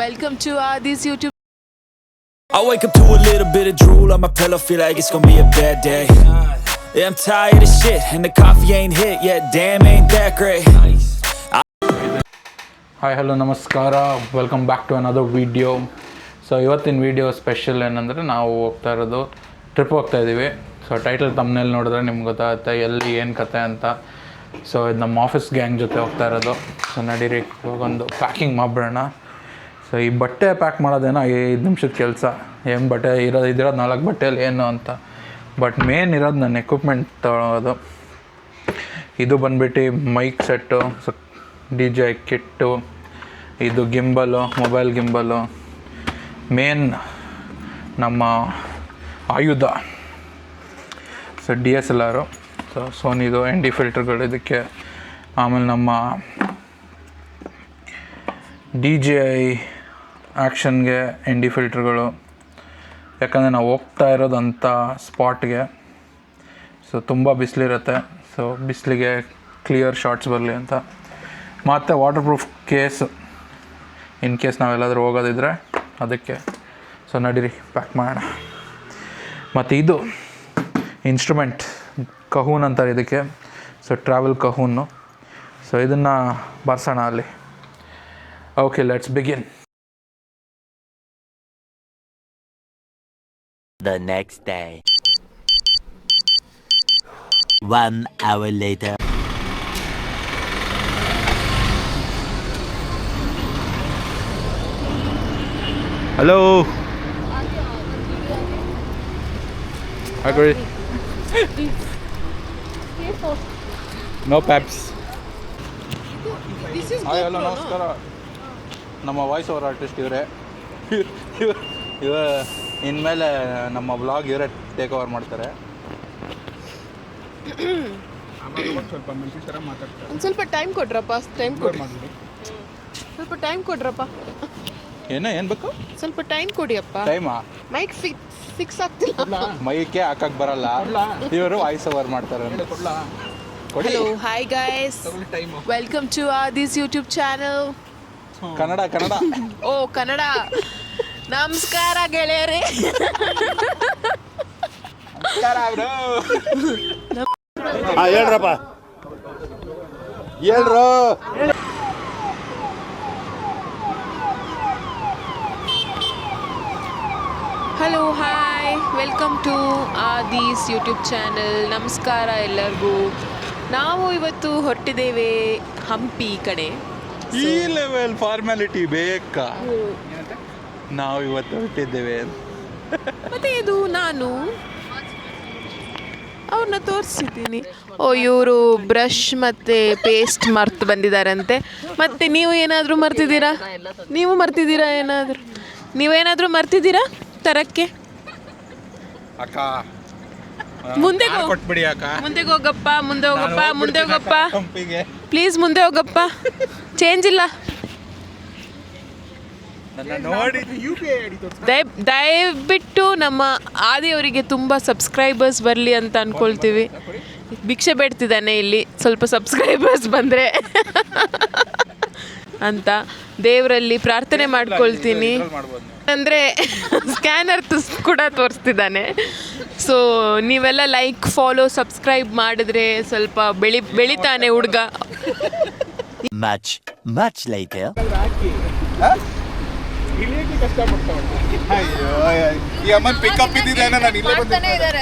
Welcome to this YouTube. I wake up to a little bit of drool on my pillow, feel like it's gonna be a bad day. Yeah, I'm tired of shit, and the coffee ain't hit yet, damn ain't that great. Hi hello ನಮಸ್ಕಾರ, welcome back to another video. So ಇವತ್ತಿನ video special ಏನಂದರೆ ನಾವು ಹೋಗ್ತಾ ಇರೋದು trip ಹೋಗ್ತಾಯಿದ್ದೀವಿ. So title ತಮ್ಮನೇಲಿ ನೋಡಿದ್ರೆ ನಿಮ್ಗೆ ಗೊತ್ತಾಗುತ್ತೆ ಎಲ್ಲಿ ಏನು ಕತೆ ಅಂತ. ಸೊ ಇದು ನಮ್ಮ ಆಫೀಸ್ ಗ್ಯಾಂಗ್ ಜೊತೆ ಹೋಗ್ತಾ ಇರೋದು. ಸೊ ನಡೀರಿ ಒಂದು ಪ್ಯಾಕಿಂಗ್ ಮಾಡಿಬಿಡೋಣ. ಸೊ ಈ ಬಟ್ಟೆ ಪ್ಯಾಕ್ ಮಾಡೋದೇನೋ 5 ನಿಮಿಷದ ಕೆಲಸ. ಏನು ಬಟ್ಟೆ ಇರೋದು 4 ಬಟ್ಟೆಯಲ್ಲಿ ಏನು ಅಂತ. ಬಟ್ ಮೇನ್ ಇರೋದು ನನ್ನ ಎಕ್ವಿಪ್ಮೆಂಟ್ ತೊಗೊಳೋದು. ಇದು ಬಂದುಬಿಟ್ಟು mic set, so DJ kit, ಇದು ಗಿಂಬಲು, ಮೊಬೈಲ್ ಗಿಂಬಲು, ಮೇನ್ ನಮ್ಮ ಆಯುಧ ಸೊ DSLR, ಸೊ ಸೋನಿದು ND ಫಿಲ್ಟರ್ಗಳು ಇದಕ್ಕೆ. ಆಮೇಲೆ ನಮ್ಮ DJI ಆ್ಯಕ್ಷನ್ಗೆ ND ಫಿಲ್ಟರ್ಗಳು, ಯಾಕಂದರೆ ನಾವು ಹೋಗ್ತಾ ಇರೋದಂಥ ಸ್ಪಾಟ್ಗೆ ಸೊ ತುಂಬ ಬಿಸಿಲಿರುತ್ತೆ. ಸೊ ಬಿಸಿಲಿಗೆ ಕ್ಲಿಯರ್ ಶಾಟ್ಸ್ ಬರಲಿ ಅಂತ. ಮತ್ತು water proof case in case ನಾವೆಲ್ಲಾದರೂ ಹೋಗೋದಿದ್ರೆ ಅದಕ್ಕೆ. ಸೊ ನಡೀರಿ ಪ್ಯಾಕ್ ಮಾಡೋಣ. ಮತ್ತು ಇದು ಇನ್ಸ್ಟ್ರೂಮೆಂಟ್ ಕಹೂನ್ ಅಂತಾರೆ ಇದಕ್ಕೆ. So travel ಕಹೂನು. ಸೊ ಇದನ್ನು ಬರ್ಸೋಣ ಅಲ್ಲಿ. Okay, let's begin. The next day. 1 hour later. Hello. Agree. No peps. This is hi hello ನಮಸ್ಕಾರ. ನಮ್ಮ ವಾಯ್ಸ್ ಓವರ್ ಆರ್ಟಿಸ್ಟ್ ಇವರೇ. ಇವ ಇನ್ಮೇಲೆ ನಮ್ಮ ಬ್ಲಾಗ್ ಇವರೇ ಟೇಕ್ ಓವರ್ ಮಾಡ್ತಾರೆ. ಒಂದು ಸ್ವಲ್ಪ ಟೈಮ್ ಕೊಡ್ರಪ್ಪ. ಸ್ವಲ್ಪ ಟೈಮ್ ಕೊಡ್ರಪ್ಪ. ಏನು ಬೇಕು? ಸ್ವಲ್ಪ ಟೈಮ್ ಕೊಡಿಯಪ್ಪ. ಟೈಮಾ? ಮೈಕ್ ಫಿಕ್ಸ್ ಆಗ್ತಿಲ್ಲ. ಮೈಕೆ ಹಾಕಕ್ಕೆ ಬರಲ್ಲ, ಇವರು ವಾಯ್ಸ್ ಓವರ್ ಮಾಡ್ತಾರೆ. Hello, hi guys, welcome to this YouTube channel. Kannada. ಓ ಕನ್ನಡ. ನಮಸ್ಕಾರ ಗೆಳೆಯರೇ. ಹೇಳ್ರಪ್ಪ, ಹೇಳ್ರು. Hello, hi, welcome to this YouTube channel. ನಮಸ್ಕಾರ ಎಲ್ಲರಿಗೂ. ನಾವು ಇವತ್ತು ಹೊರಟಿದ್ದೇವೆ ಹಂಪಿ ಕಡೆ. ಈ ಲೆವೆಲ್ ಫಾರ್ಮ್ಯಾಲಿಟಿ ಬೇಕಾ? ನಾವು ಇವತ್ತು ಹೊರಟಿದ್ದೇವೆ. ಮತ್ತೆ ಇದು ನಾನು ಅವ್ರನ್ನ ತೋರಿಸಿದ್ದೀನಿ. ಓ, ಇವರು ಬ್ರಷ್ ಮತ್ತು ಪೇಸ್ಟ್ ಮರ್ತು ಬಂದಿದ್ದಾರಂತೆ. ಮತ್ತು ನೀವು ಏನಾದರೂ ಮರ್ತಿದ್ದೀರಾ? ನೀವೇನಾದರೂ ಮರ್ತಿದ್ದೀರಾ ತರಕ್ಕೆ? ಅಕ್ಕ ಮುಂದೆ ಕೊಟ್ಬಿಡಿ ಅಕ್ಕ. ಮುಂದೆ ಹೋಗಪ್ಪ ಪ್ಲೀಸ್, ಮುಂದೆ ಹೋಗಪ್ಪ. ಚೇಂಜ್ ಇಲ್ಲ. ದಯವಿಟ್ಟು ನಮ್ಮ ಆದಿಯವರಿಗೆ ತುಂಬ ಸಬ್ಸ್ಕ್ರೈಬರ್ಸ್ ಬರಲಿ ಅಂತ ಅಂದ್ಕೊಳ್ತೀವಿ. ಭಿಕ್ಷೆ ಬೇಡ್ತಿದ್ದಾನೆ ಇಲ್ಲಿ, ಸ್ವಲ್ಪ ಸಬ್ಸ್ಕ್ರೈಬರ್ಸ್ ಬಂದರೆ ಅಂತ ದೇವರಲ್ಲಿ ಪ್ರಾರ್ಥನೆ ಮಾಡ್ಕೊಳ್ತೀನಿ. ಅಂದರೆ ಸ್ಕ್ಯಾನರ್ ಕೂಡ ತೋರಿಸ್ತಿದ್ದಾನೆ. ಸೊ ನೀವೆಲ್ಲ ಲೈಕ್, ಫಾಲೋ, ಸಬ್ಸ್ಕ್ರೈಬ್ ಮಾಡಿದ್ರೆ ಸ್ವಲ್ಪ ಬೆಳಿತಾನೆ ಹುಡುಗ. Much later. ಪಿಕಪ್ ಇದ್ದಿದ್ದೇನೆ ನಾನು ಇಲ್ಲೇ ಇದ್ದಾರೆ.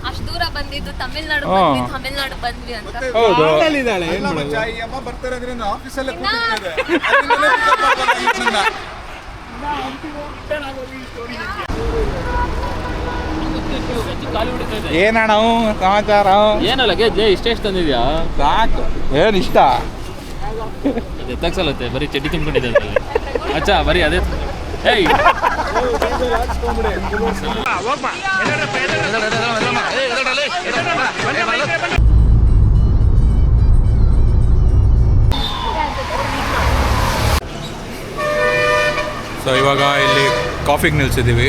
ಅಷ್ಟು ದೂರ ಬಂದಿದ್ದು ತಮಿಳ್ನಾಡು ಬಂದ್ವಿ ಅಂತ. ಈ ಅಮ್ಮ ಬರ್ತಾರೆ ಅಂದ್ರೆ ಆಫೀಸಲ್ಲೇ ಏನಣ್ಣ ಸಮಾಚಾರ? ಏನಲ್ಲ ಇಷ್ಟ ತಂದಿದ್ಯಾ? ಸಾಕು. ಏನು ಇಷ್ಟ? ಎತ್ತಕ್ಸಲತ್ತೆ ಬರೀ ಚಡ್ಡಿ ತುಂಬಿಕೊಂಡಿದೆ ಅಚ್ಚಾ, ಬರೀ ಅದೇ. ಏಯ್ ಸೊ ಇವಾಗ ಇಲ್ಲಿ ಕಾಫಿಗೆ ನಿಲ್ಸಿದ್ದೀವಿ.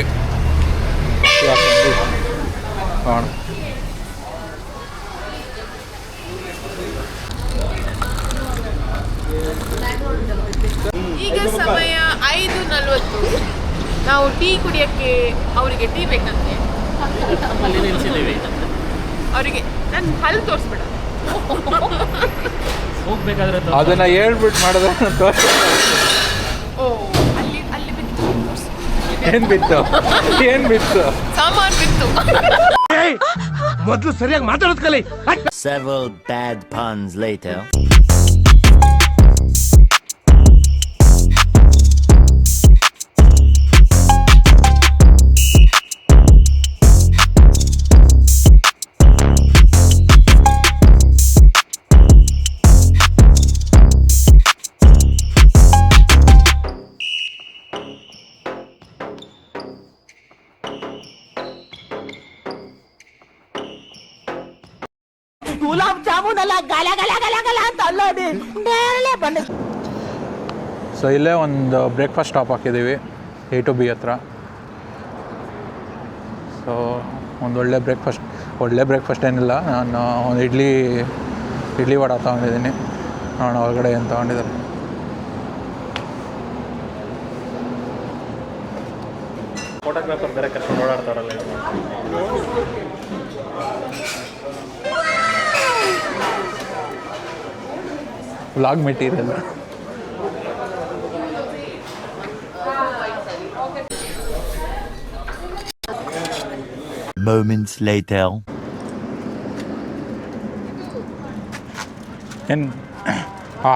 ಈಗ ಸಮಯ 5:40. 40. ನಾವು ಟೀ ಕುಡಿಯೋಕ್ಕೆ ಅವರಿಗೆ ಟೀ ಬೇಕಂತೆ. ನಮ್ಮಲ್ಲಿ ನಿಲ್ಸಿದ್ದೀವಿ. ಅವರಿಗೆ ನನ್ನ ಹಲ್ಲು ತೋರಿಸ್ಬೇಡ. ಹೋಗ್ಬೇಕಾದ್ರೆ ಅದನ್ನ ಹೇಳ್ಬಿಟ್ಟು ಮಾಡಿದ್ರೆ ಓ ಅಲ್ಲಿ ಅಲ್ಲಿ ಬಿತ್ತು. ಏನ್ ಬಿತ್ತು ಸಾಮಾನು ಬಿತ್ತು. Several bad puns later. So ಇಲ್ಲೇ ಒಂದು ಬ್ರೇಕ್ಫಾಸ್ಟ್ ಸ್ಟಾಪ್ ಹಾಕಿದ್ದೀವಿ A to B ಹತ್ರ. ಸೊ ಒಂದು ಒಳ್ಳೆ ಬ್ರೇಕ್ಫಾಸ್ಟ್ ಏನಿಲ್ಲ. ನಾನು ಒಂದು ಇಡ್ಲಿ ವಡ ತೊಗೊಂಡಿದ್ದೀನಿ. ನೋಡೋಣ ಒಳಗಡೆ ಏನು ತೊಗೊಂಡಿದ್ದಾರೆ. ಫೋಟೋಗ್ರಾಫರ್ ಬೇರೆ ಕರ್ಕೊಂಡು ಓಡಾಡ್ತಾರಲ್ಲ. Vlog material. Moments later. ಏನು ಹಾ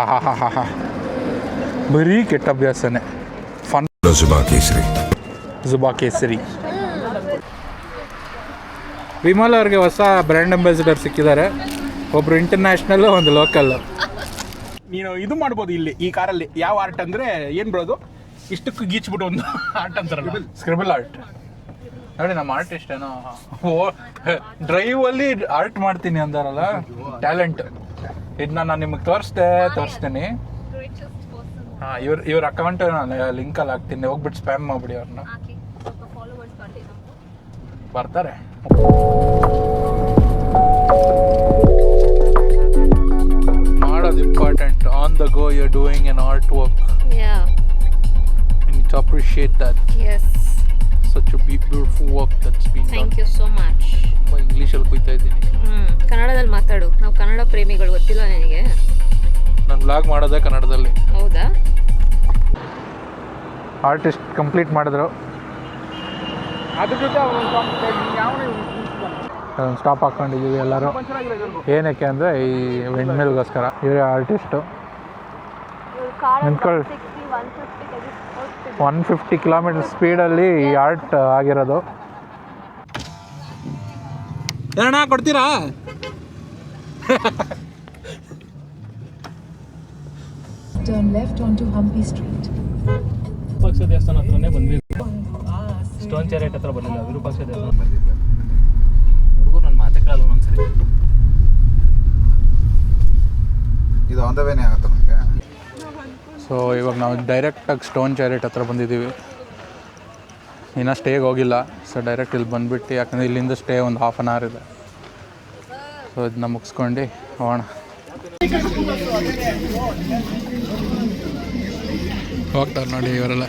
ಬರೀ ಕೆಟ್ಟ ಅಭ್ಯಾಸನೇ. ಫನ್ ಜುಬಾ ಕೇಸರಿ. ವಿಮಲ್ ಅವ್ರಿಗೆ ಹೊಸ ಬ್ರ್ಯಾಂಡ್ ಅಂಬಾಸಿಡರ್ ಸಿಕ್ಕಿದ್ದಾರೆ. ಒಬ್ಬರು ಇಂಟರ್ನ್ಯಾಷನಲ್ಲು, ಒಂದು ಲೋಕಲ್ಲು. ನೀನು ಇದು ಮಾಡ್ಬೋದು ಇಲ್ಲಿ ಈ ಕಾರಲ್ಲಿ. ಯಾವ ಆರ್ಟ್ ಅಂದರೆ ಏನು ಬರೋದು, ಇಷ್ಟಕ್ಕೆ ಗೀಚ್ಬಿಟ್ಟು ಒಂದು ಆರ್ಟ್ ಅಂತಾರಲ್ಲ, ಸ್ಕ್ರಿಬಲ್ ಆರ್ಟ್. ನೋಡಿ ನಮ್ಮ ಆರ್ಟಿಸ್ಟ್ ಏನೋ ಡ್ರೈವಲ್ಲಿ ಆರ್ಟ್ ಮಾಡ್ತೀನಿ ಅಂದಾರಲ್ಲ, ಟ್ಯಾಲೆಂಟ್. ಇದನ್ನ ನಾನು ನಿಮಗೆ ತೋರಿಸ್ತೀನಿ. ಹಾಂ, ಇವ್ರ ಅಕೌಂಟ್ ನಾನು ಲಿಂಕಲ್ಲಿ ಹಾಕ್ತೀನಿ. ಹೋಗ್ಬಿಟ್ಟು ಸ್ಪ್ಯಾಮ್ ಮಾಡಿಬಿಡಿ ಅವ್ರನ್ನ. ಬರ್ತಾರೆ. ಮಾಡೋದು important. On the go you are doing an art work. You need to appreciate that. Such a beautiful work that's been done. Thank you so much. ಇಂಗ್ಲೀಷಲ್ಲಿ ಕುಯ್ತಾ ಇದ್ದೀನಿ. ಕನ್ನಡದಲ್ಲಿ ಮಾತಾಡು. ನಾವು ಕನ್ನಡ ಪ್ರೇಮಿಗಳು, ಗೊತ್ತಿಲ್ಲ ನಿನಗೆ? ನಾನು ವ್ಲಾಗ್ ಮಾಡೋದೇ ಕನ್ನಡದಲ್ಲಿ. ಹೌದಾ? ಆರ್ಟಿಸ್ಟ್ ಕಂಪ್ಲೀಟ್ ಮಾಡಿದ್ರು. ಅದ್ರ ಜೊತೆ ಒಂದು ಸ್ಟಾಪ್ ಹಾಕ್ಕೊಂಡಿದ್ದೀವಿ ಎಲ್ಲರೂ. ಏನಕ್ಕೆ ಅಂದರೆ ಈ ವೆಂಡ್ಮಿಲ್ಗೋಸ್ಕರ. ಇವರೇ ಆರ್ಟಿಸ್ಟು. ನಿಂತ್ಕೊಳ್ಳಿ. 150 ಕಿಲೋಮೀಟರ್ ಸ್ಪೀಡಲ್ಲಿ ಈ ಆರ್ಟ್ ಆಗಿರೋದು. ಏನಣ್ಣ ಕೊಡ್ತೀರಾ? Turn left onto Humpy Street. Virupaksha ದೇವಸ್ಥಾನ ಹತ್ರನೇ ಬಂದ್ವಿ. ಸ್ಟೋನ್ ಚಾರಿಯಟ್ ಹತ್ರ ಬಂದಿಲ್ಲ, ವಿರೂಪಾಕ್ಷ ದೇವಸ್ಥಾನ ಬಂದಿದ್ವಿ. ಹುಡುಗರು ನನ್ನ ಮಾತೆ ಕೇಳಲ್ಲ ಒಂದೊಂದ್ಸರಿ. ಇದು ಆನ್ ದ ವೇನೇ ಆಗುತ್ತೆ ನಮಗೆ. ಸೊ ಇವಾಗ ನಾವು ಡೈರೆಕ್ಟಾಗಿ ಸ್ಟೋನ್ ಚಾರಿಯಟ್ ಹತ್ರ ಬಂದಿದ್ದೀವಿ. ಇನ್ನೂ ಸ್ಟೇಗೆ ಹೋಗಿಲ್ಲ. ಸೊ ಡೈರೆಕ್ಟ್ ಇಲ್ಲಿ ಬಂದುಬಿಟ್ಟು, ಯಾಕಂದರೆ ಇಲ್ಲಿಂದ ಸ್ಟೇ ಒಂದು ಹಾಫ್ ಆನ್ ಅವರ್ ಇದೆ. ಸೊ ಇದನ್ನ ಮುಗಿಸ್ಕೊಂಡು ಹೋಗೋಣ. ಹೋಗ್ತಾರೆ ನೋಡಿ ಇವರೆಲ್ಲ.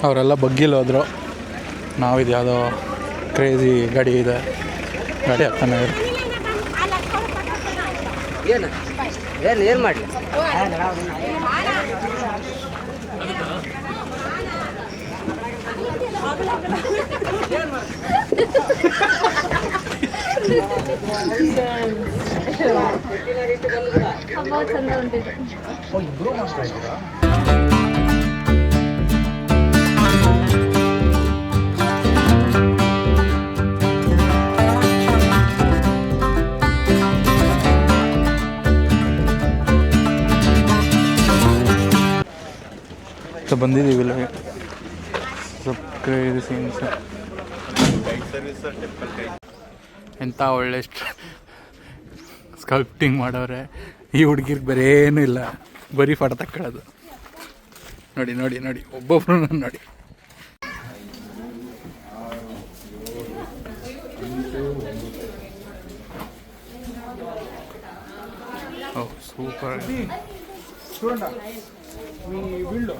ಅವರೆಲ್ಲ ಬಗ್ಗಿಲ್ ಹೋದರು. ನಾವಿದು ಯಾವುದೋ ಕ್ರೇಜಿ ಗಾಡಿ ಇದೆ, ಗಾಡಿ ಹತ್ತಾನೆ ಇರು. ಏನು ಮಾಡಲಿ ಚಂದ ಉಂಟಿದೆ. ಸೊ ಬಂದಿದ್ದೀವಿ ಇಲ್ಲ, ಸ್ವಲ್ಪ ಕ್ರೇಜಿ ಸೀನ್ಸ್. ಎಂಥ ಒಳ್ಳೆ ಸ್ಕಲ್ಪ್ಟಿಂಗ್ ಮಾಡೋರೆ. ಈ ಹುಡುಗಿರ್ಗೆ ಬೇರೆ ಏನೂ ಇಲ್ಲ, ಬರೀ ಫೋಟೋ ತಕ್ಕೊಳ್ಳೋದು. ನೋಡಿ ನೋಡಿ ನೋಡಿ, ಒಬ್ಬೊಬ್ರು ನೋಡಿ. ಓ ಸೂಪರ್. చూడండి మీ వీళ్ళు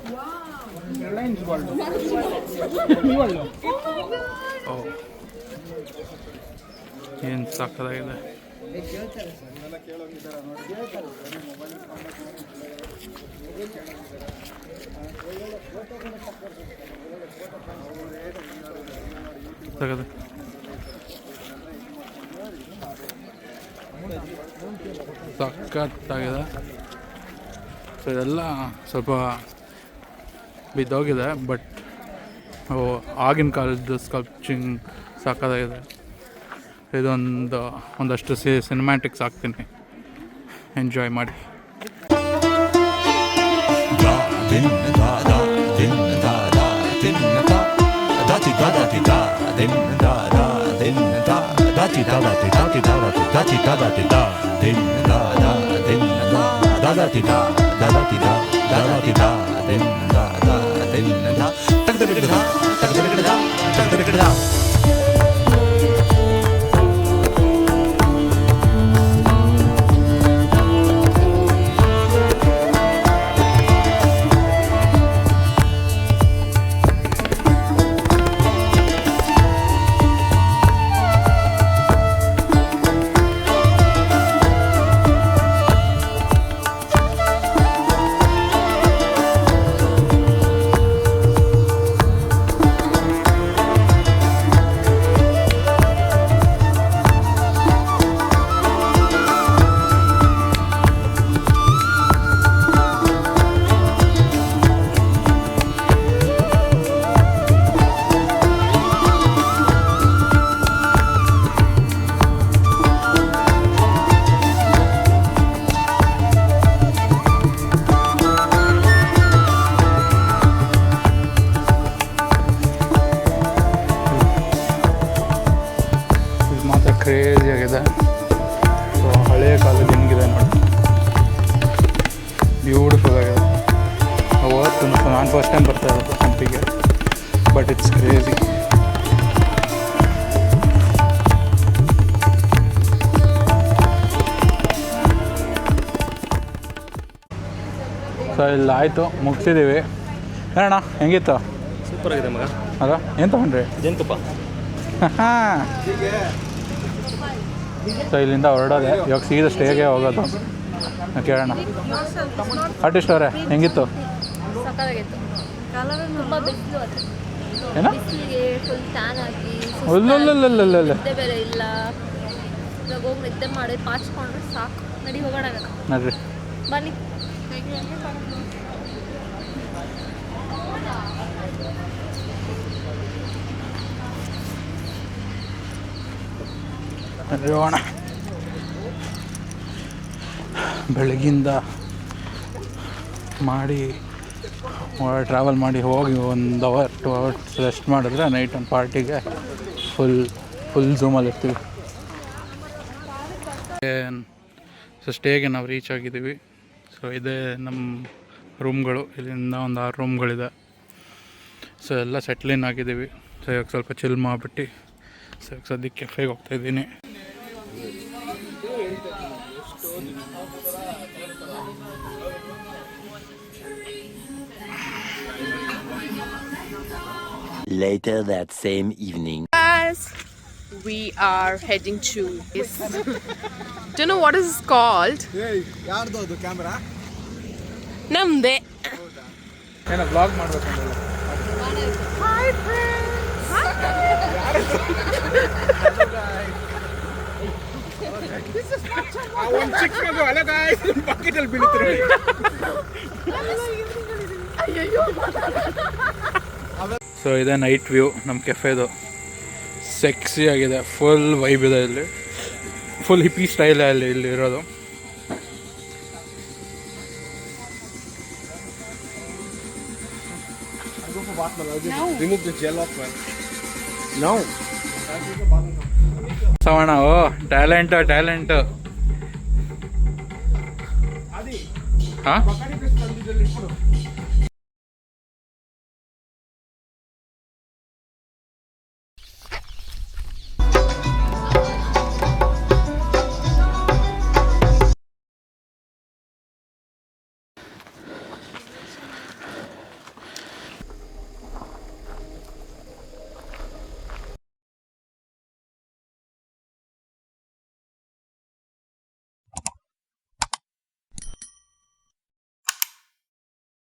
రిలయన్స్ వాళ్ళు మీ వాళ్ళు ಏನು ಸಾಕಾಗಿದೆ. ಸಖತ್ತಾಗಿದೆ. ಸೊ ಇದೆಲ್ಲ ಸ್ವಲ್ಪ ಬಿದ್ದೋಗಿದೆ, ಬಟ್ ಆಗಿನ ಕಾಲದ ಸ್ಕಲ್ಪ್ಚಿಂಗ್ ಸಾಕಾಗಿದೆ. ಒಂದಷ್ಟು ಸಿನಿಮ್ಯಾಟಿಕ್ಸ್ ಹಾಕ್ತೀನಿ, ಎಂಜಾಯ್ ಮಾಡಿ. ಕ್ರೇಜಿ ಆಗಿದೆ. ಸೊ ಹಳೆಯ ಕಾಲದ ಹೆಂಗಿದೆ ನೋಡಿ, ಬ್ಯೂಟಿಫುಲ್ ಆಗಿದೆ. ಅವತ್ತು ನಾನು ಫಸ್ಟ್ ಟೈಮ್ ಬರ್ತಾ ಇರೋದು ಹಂಪಿಗೆ, ಬಟ್ ಇಟ್ಸ್ ಕ್ರೇಜಿ. ಸೊ ಇಲ್ಲ ಆಯಿತು, ಮುಗಿಸಿದ್ದೀವಿ. ಏನಣ್ಣ ಹೆಂಗಿತ್ತು? ಸೂಪರ್ ಆಗಿದೆ ಮಗ. ಅದ ಏನು ತೊಗೊಂಡ್ರಿ? ಜೇನುತುಪ್ಪ. ಹಾಂ. ಸೊ ಇಲ್ಲಿಂದ ಹೊರಡೋದೆ, ಇವಾಗ ಸೀದಾ ಸ್ಟೇಗೆ ಹೋಗೋದು. ಕೇಳೋಣ. ಆರ್ಟಿಸ್ಟ್ ಅವರೇ ಹೆಂಗಿತ್ತು? ಸಕ್ಕತ್ತಾಗಿತ್ತು. ತುಂಬ ಬಿಸಿಲು ಅದು, ಏನೋ ಬಿಸಿಲಿಗೆ ಫುಲ್ ಟ್ಯಾನ್ ಆಗಿ ಒಲ್ಲೊಲ್ಲೊಲ್ಲೊಲ್ಲ ನಿದ್ದೆ ಬೇರೆ ಇಲ್ಲ. ಇವಾಗ ಹೋಗಿ ನಿದ್ದೆ ಮಾಡಿ ಪಾಚ್ಕೊಂಡ್ರೆ ಸಾಕು. ನಡಿ ಹೋಗೋಣ ನೋಡ್ರಿ. ಬನ್ನಿ. ಹೋಗೋಣ. ಬೆಳಗಿಂದ ಮಾಡಿ ಟ್ರಾವೆಲ್ ಮಾಡಿ ಹೋಗಿ 1 ಅವರ್ 2 ಅವರ್ಸ್ ರೆಸ್ಟ್ ಮಾಡಿದ್ರೆ ನೈಟ್ ಒಂದು ಪಾರ್ಟಿಗೆ ಫುಲ್ ಝೂಮಲ್ಲಿ ಇರ್ತೀವಿ. ಸೊ ಸ್ಟೇಗೆ ನಾವು ರೀಚ್ ಆಗಿದ್ದೀವಿ. ಸೊ ಇದೇ ನಮ್ಮ ರೂಮ್ಗಳು. ಇಲ್ಲಿಂದ ಒಂದು 6 ರೂಮ್ಗಳಿದೆ. ಸೊ ಎಲ್ಲ ಸೆಟ್ಲಿನ್ ಆಗಿದ್ದೀವಿ. ಸೊ ಇವಾಗ ಸ್ವಲ್ಪ ಚಿಲ್ ಮಾಡಿಬಿಟ್ಟು ಸೊ ಸದ್ಯಕ್ಕೆ ಕೆಫೆಗೆ ಹೋಗ್ತಾಯಿದ್ದೀನಿ. Later that same evening. Guys, we are heading to this. Do you know what is this called? ಯಾರ್ದು ಅದು ಕ್ಯಾಮ್ರಾ? ನಮ್ದೆ. ಏನೋ ಬ್ಲಾಗ್ ಮಾಡ್ಬೇಕಂದ್ರೆ. Hi friends. ಒಂದು ಚಿಕ್ಕದು ಅಲ್ಲ ಗಾಯ್ಸ್, ಬಕೆಟಲ್ಲಿ ಬೀಳುತ್ತೆ. ಸೊ ಇದೇ ನೈಟ್ ವ್ಯೂ ನಮ್ಮ ಕೆಫೆದು. ಸೆಕ್ಸಿ ಆಗಿದೆ, ಫುಲ್ ವೈಬ್ ಇದೆ ಇಲ್ಲಿ, ಫುಲ್ ಹಿಪ್ಪಿ ಸ್ಟೈಲ್ ಇಲ್ಲಿ ಇರೋದು. Remove the gel off, man. No. ಸವಣ O talent ಹಾಂ